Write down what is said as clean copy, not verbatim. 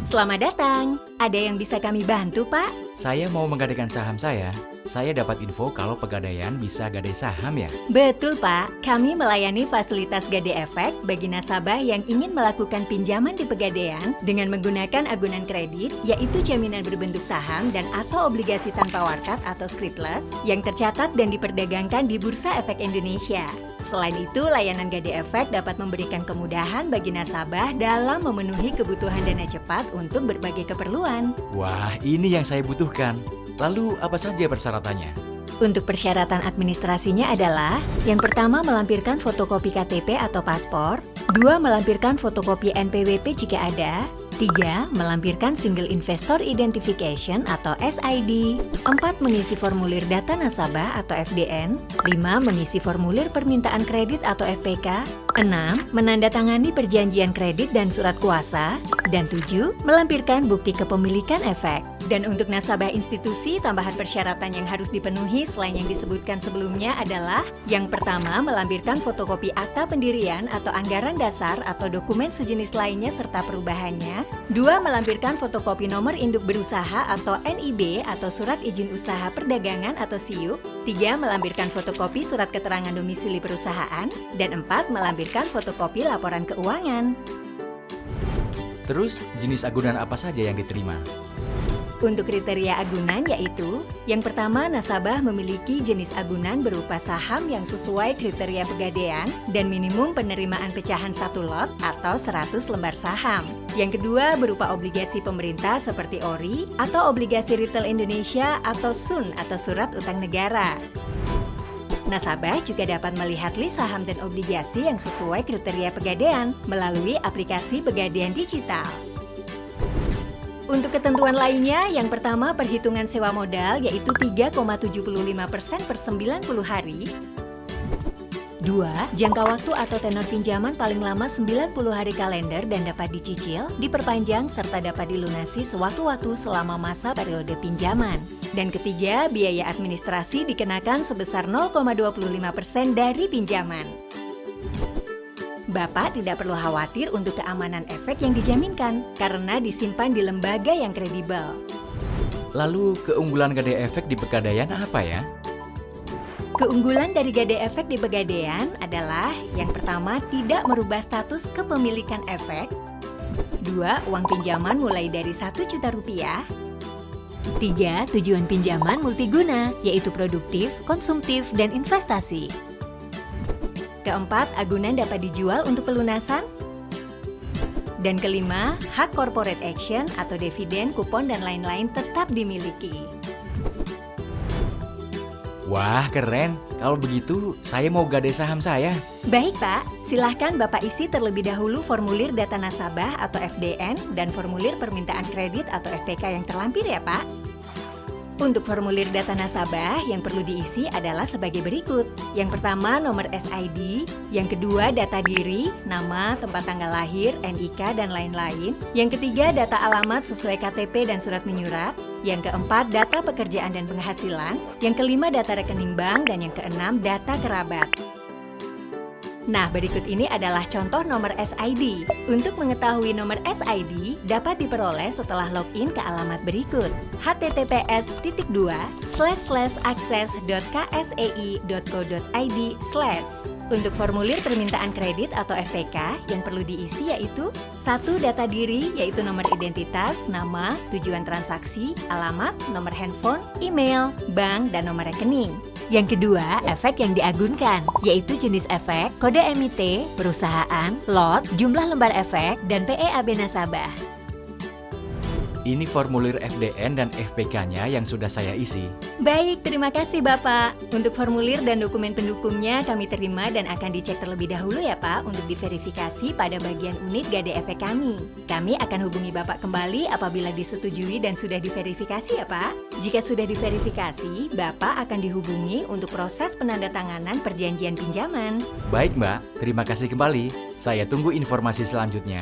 Selamat datang. Ada yang bisa kami bantu, Pak? Saya mau menggadaikan saham saya. Saya dapat info kalau Pegadaian bisa gadai saham ya? Betul, Pak. Kami melayani fasilitas Gade Efek bagi nasabah yang ingin melakukan pinjaman di Pegadaian dengan menggunakan agunan kredit, yaitu jaminan berbentuk saham dan atau obligasi tanpa warkat atau scriptless yang tercatat dan diperdagangkan di Bursa Efek Indonesia. Selain itu, layanan Gade Efek dapat memberikan kemudahan bagi nasabah dalam memenuhi kebutuhan dana cepat untuk berbagai keperluan. Wah, ini yang saya butuhkan. Lalu apa saja persyaratannya? Untuk persyaratan administrasinya adalah yang pertama melampirkan fotokopi KTP atau paspor, 2 melampirkan fotokopi NPWP jika ada, 3 melampirkan Single Investor Identification atau SID, 4 mengisi formulir data nasabah atau FDN, 5 mengisi formulir permintaan kredit atau FPK, 6 menandatangani perjanjian kredit dan surat kuasa, dan 7 melampirkan bukti kepemilikan efek. Dan untuk nasabah institusi, tambahan persyaratan yang harus dipenuhi selain yang disebutkan sebelumnya adalah yang pertama melampirkan fotokopi akta pendirian atau anggaran dasar atau dokumen sejenis lainnya serta perubahannya, 2 melampirkan fotokopi nomor induk berusaha atau NIB atau surat izin usaha perdagangan atau SIUP, 3 melampirkan fotokopi surat keterangan domisili perusahaan, dan 4 melampirkan fotokopi laporan keuangan. Terus, jenis agunan apa saja yang diterima? Untuk kriteria agunan yaitu, yang pertama nasabah memiliki jenis agunan berupa saham yang sesuai kriteria Pegadaian dan minimum penerimaan pecahan 1 lot atau 100 lembar saham. Yang kedua berupa obligasi pemerintah seperti ORI atau obligasi retail Indonesia atau SUN atau surat utang negara. Nasabah juga dapat melihat list saham dan obligasi yang sesuai kriteria Pegadaian melalui aplikasi Pegadaian Digital. Untuk ketentuan lainnya, yang pertama perhitungan sewa modal yaitu 3,75% per 90 hari. 2. Jangka waktu atau tenor pinjaman paling lama 90 hari kalender dan dapat dicicil, diperpanjang, serta dapat dilunasi sewaktu-waktu selama masa periode pinjaman. Dan ketiga, biaya administrasi dikenakan sebesar 0,25% dari pinjaman. Bapak tidak perlu khawatir untuk keamanan efek yang dijaminkan karena disimpan di lembaga yang kredibel. Lalu, keunggulan Gade Efek di Pegadaian apa ya? Keunggulan dari Gade Efek di Pegadaian adalah yang pertama tidak merubah status kepemilikan efek, 2 uang pinjaman mulai dari Rp1.000.000, 3 tujuan pinjaman multiguna yaitu produktif, konsumtif, dan investasi. Keempat, agunan dapat dijual untuk pelunasan. Dan kelima, hak corporate action atau dividen, kupon, dan lain-lain tetap dimiliki. Wah, keren. Kalau begitu, saya mau gadai saham saya. Baik, Pak. Silahkan Bapak isi terlebih dahulu formulir data nasabah atau FDN dan formulir permintaan kredit atau FPK yang terlampir ya, Pak. Untuk formulir data nasabah yang perlu diisi adalah sebagai berikut. Yang pertama, nomor SID. Yang kedua, data diri, nama, tempat tanggal lahir, NIK, dan lain-lain. Yang ketiga, data alamat sesuai KTP dan surat menyurat. Yang keempat, data pekerjaan dan penghasilan. Yang kelima, data rekening bank. Dan yang keenam, data kerabat. Nah, berikut ini adalah contoh nomor SID. Untuk mengetahui nomor SID dapat diperoleh setelah login ke alamat berikut: https://akses.ksei.co.id/. Untuk formulir permintaan kredit atau FPK yang perlu diisi yaitu 1 data diri yaitu nomor identitas, nama, tujuan transaksi, alamat, nomor handphone, email, bank, dan nomor rekening. Yang kedua, efek yang diagunkan, yaitu jenis efek, kode emite, perusahaan, lot, jumlah lembar efek, dan PEAB nasabah. Ini formulir FDN dan FPK-nya yang sudah saya isi. Baik, terima kasih Bapak. Untuk formulir dan dokumen pendukungnya kami terima dan akan dicek terlebih dahulu ya Pak untuk diverifikasi pada bagian unit Gade Efek kami. Kami akan hubungi Bapak kembali apabila disetujui dan sudah diverifikasi ya Pak. Jika sudah diverifikasi, Bapak akan dihubungi untuk proses penandatanganan perjanjian pinjaman. Baik Mbak, terima kasih kembali. Saya tunggu informasi selanjutnya.